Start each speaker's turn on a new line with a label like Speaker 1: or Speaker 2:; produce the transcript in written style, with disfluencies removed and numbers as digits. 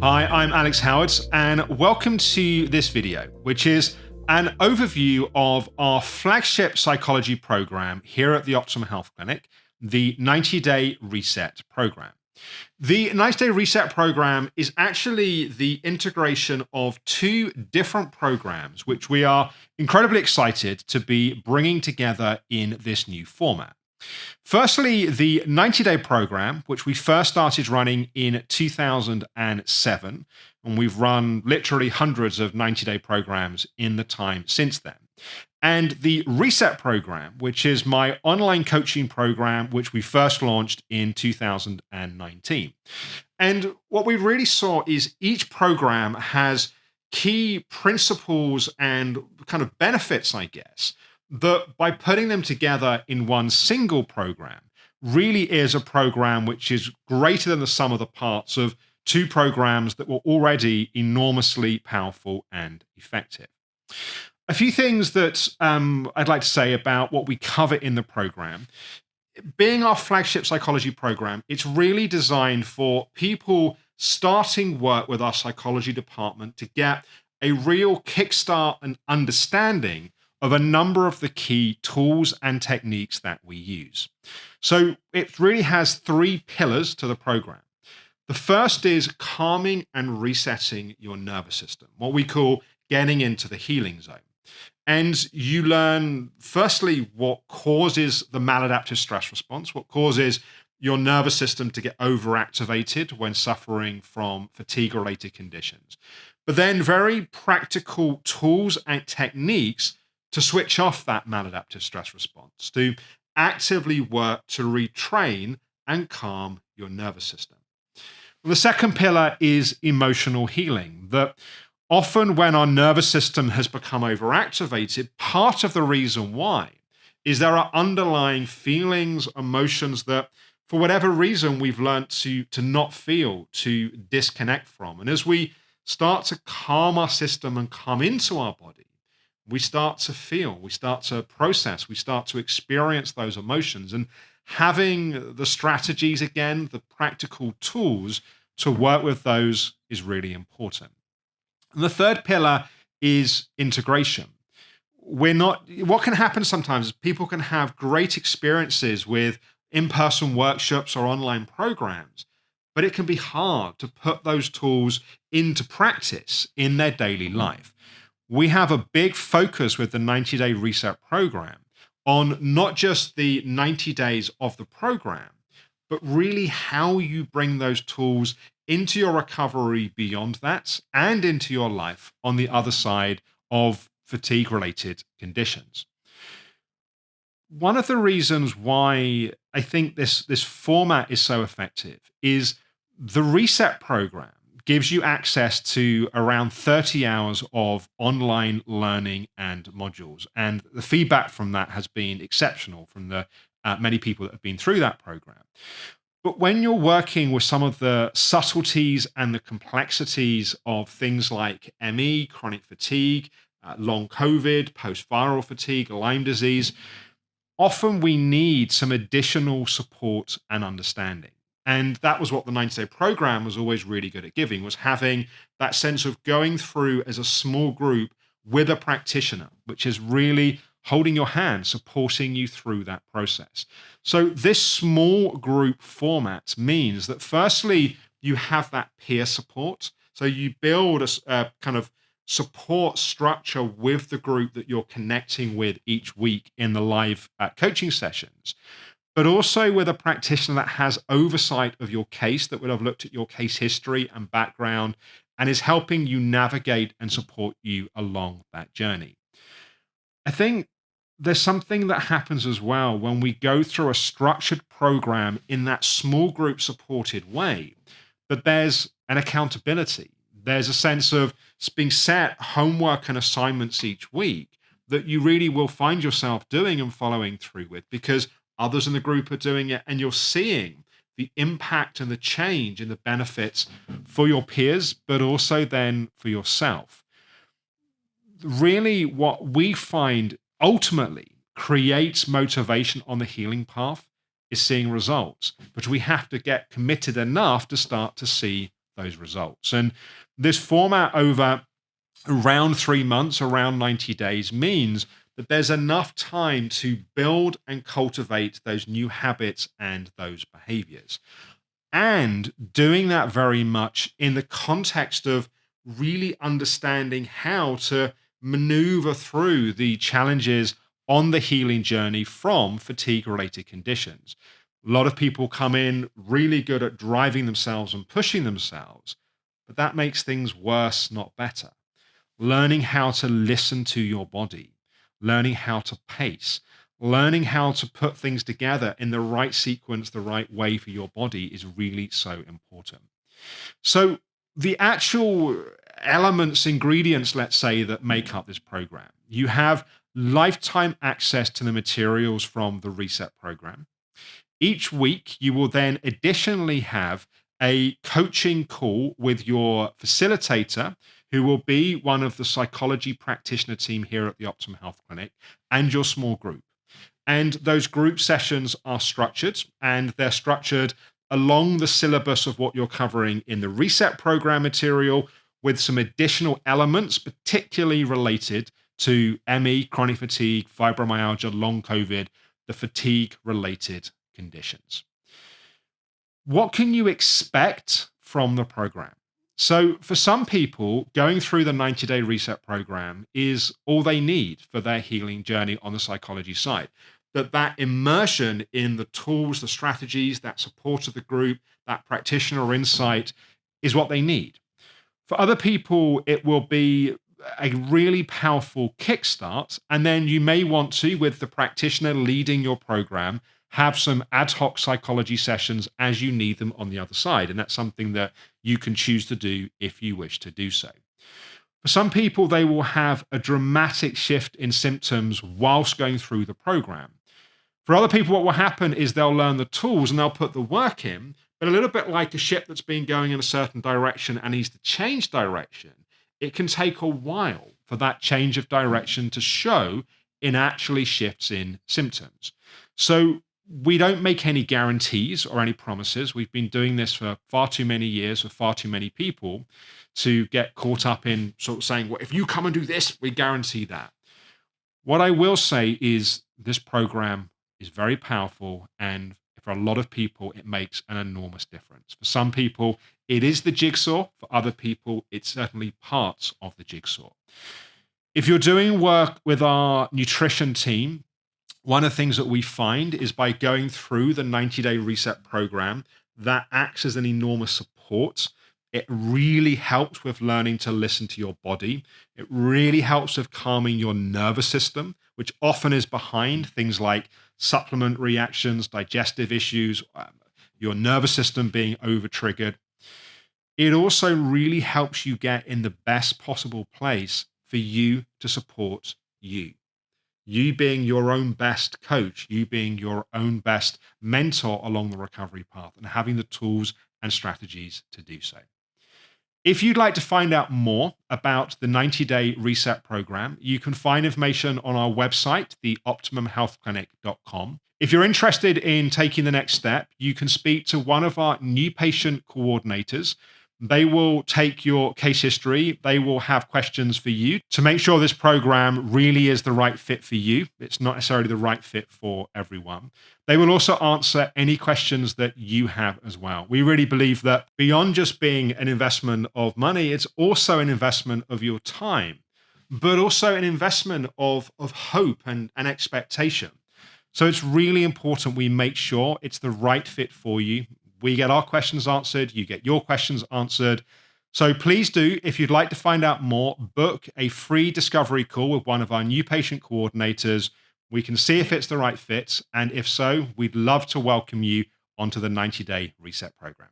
Speaker 1: Hi, I'm Alex Howard, and welcome to this video, which is an overview of our flagship psychology program here at the Optimum Health Clinic, the 90-Day Reset program. The 90-Day Reset program is actually the integration of two different programs, which we are incredibly excited to be bringing together in this new format. Firstly, the 90-day program, which we first started running in 2007, and we've run literally hundreds of 90-day programs in the time since then. And the Reset program, which is my online coaching program, which we first launched in 2019. And what we really saw is each program has key principles and kind of benefits, I guess, that by putting them together in one single program really is a program which is greater than the sum of the parts of two programs that were already enormously powerful and effective. A few things that I'd like to say about what we cover in the program. Being our flagship psychology program, it's really designed for people starting work with our psychology department to get a real kickstart and understanding of a number of the key tools and techniques that we use. So it really has three pillars to the program. The first is calming and resetting your nervous system, what we call getting into the healing zone. And you learn, firstly, what causes the maladaptive stress response, what causes your nervous system to get overactivated when suffering from fatigue-related conditions. But then very practical tools and techniques to switch off that maladaptive stress response, to actively work to retrain and calm your nervous system. The second pillar is emotional healing, that often when our nervous system has become overactivated, part of the reason why is there are underlying feelings, emotions that for whatever reason we've learned to not feel, to disconnect from. And as we start to calm our system and come into our body, we start to feel, we start to process, we start to experience those emotions. And having the strategies, again, the practical tools to work with those is really important. And the third pillar is integration. What can happen sometimes is people can have great experiences with in-person workshops or online programs, but it can be hard to put those tools into practice in their daily life. We have a big focus with the 90-Day Reset program on not just the 90 days of the program, but really how you bring those tools into your recovery beyond that and into your life on the other side of fatigue-related conditions. One of the reasons why I think this format is so effective is the Reset program gives you access to around 30 hours of online learning and modules. And the feedback from that has been exceptional from the many people that have been through that program. But when you're working with some of the subtleties and the complexities of things like ME, chronic fatigue, long COVID, post-viral fatigue, Lyme disease, often we need some additional support and understanding. And that was what the 90-day program was always really good at giving, was having that sense of going through as a small group with a practitioner, which is really holding your hand, supporting you through that process. So this small group format means that firstly, you have that peer support. So you build a kind of support structure with the group that you're connecting with each week in the live coaching sessions, but also with a practitioner that has oversight of your case, that would have looked at your case history and background and is helping you navigate and support you along that journey. I think there's something that happens as well when we go through a structured program in that small group supported way, that there's an accountability. There's a sense of being set homework and assignments each week that you really will find yourself doing and following through with, because others in the group are doing it and you're seeing the impact and the change and the benefits for your peers, but also then for yourself. Really, what we find ultimately creates motivation on the healing path is seeing results, but we have to get committed enough to start to see those results. And this format over around 3 months, around 90 days, means that there's enough time to build and cultivate those new habits and those behaviors. And doing that very much in the context of really understanding how to maneuver through the challenges on the healing journey from fatigue related conditions. A lot of people come in really good at driving themselves and pushing themselves, but that makes things worse, not better. Learning how to listen to your body, learning how to pace, learning how to put things together in the right sequence, the right way for your body is really so important. So, the actual elements, ingredients, let's say, that make up this program, you have lifetime access to the materials from the Reset program. Each week, you will then additionally have a coaching call with your facilitator, who will be one of the psychology practitioner team here at the Optimum Health Clinic, and your small group. And those group sessions are structured, and they're structured along the syllabus of what you're covering in the Reset program material, with some additional elements, particularly related to ME, chronic fatigue, fibromyalgia, long COVID, the fatigue related conditions. What can you expect from the program? So, for some people, going through the 90-day reset program is all they need for their healing journey on the psychology side. That immersion in the tools, the strategies, that support of the group, that practitioner insight is what they need. For other people, it will be a really powerful kickstart. And then you may want to, with the practitioner leading your program, have some ad hoc psychology sessions as you need them on the other side. And that's something that you can choose to do if you wish to do so. For some people, they will have a dramatic shift in symptoms whilst going through the program. For other people, what will happen is they'll learn the tools and they'll put the work in, but a little bit like a ship that's been going in a certain direction and needs to change direction, it can take a while for that change of direction to show in actually shifts in symptoms. So we don't make any guarantees or any promises. We've been doing this for far too many years for far too many people to get caught up in sort of saying, well, if you come and do this, we guarantee that. What I will say is this program is very powerful, and for a lot of people, it makes an enormous difference. For some people, it is the jigsaw. For other people, it's certainly parts of the jigsaw. If you're doing work with our nutrition team, one of the things that we find is by going through the 90-day reset program, that acts as an enormous support. It really helps with learning to listen to your body. It really helps with calming your nervous system, which often is behind things like supplement reactions, digestive issues, your nervous system being over-triggered. It also really helps you get in the best possible place for you to support you. You being your own best coach, you being your own best mentor along the recovery path, and having the tools and strategies to do so. If you'd like to find out more about the 90-day reset program, you can find information on our website, theoptimumhealthclinic.com. If you're interested in taking the next step, you can speak to one of our new patient coordinators. They will take your case history. They will have questions for you to make sure this program really is the right fit for you. It's not necessarily the right fit for everyone. They will also answer any questions that you have as well. We really believe that beyond just being an investment of money, it's also an investment of your time, but also an investment of hope and expectation. So it's really important we make sure it's the right fit for you. We get our questions answered, you get your questions answered. So please do, if you'd like to find out more, book a free discovery call with one of our new patient coordinators. We can see if it's the right fit. And if so, we'd love to welcome you onto the 90-day reset program.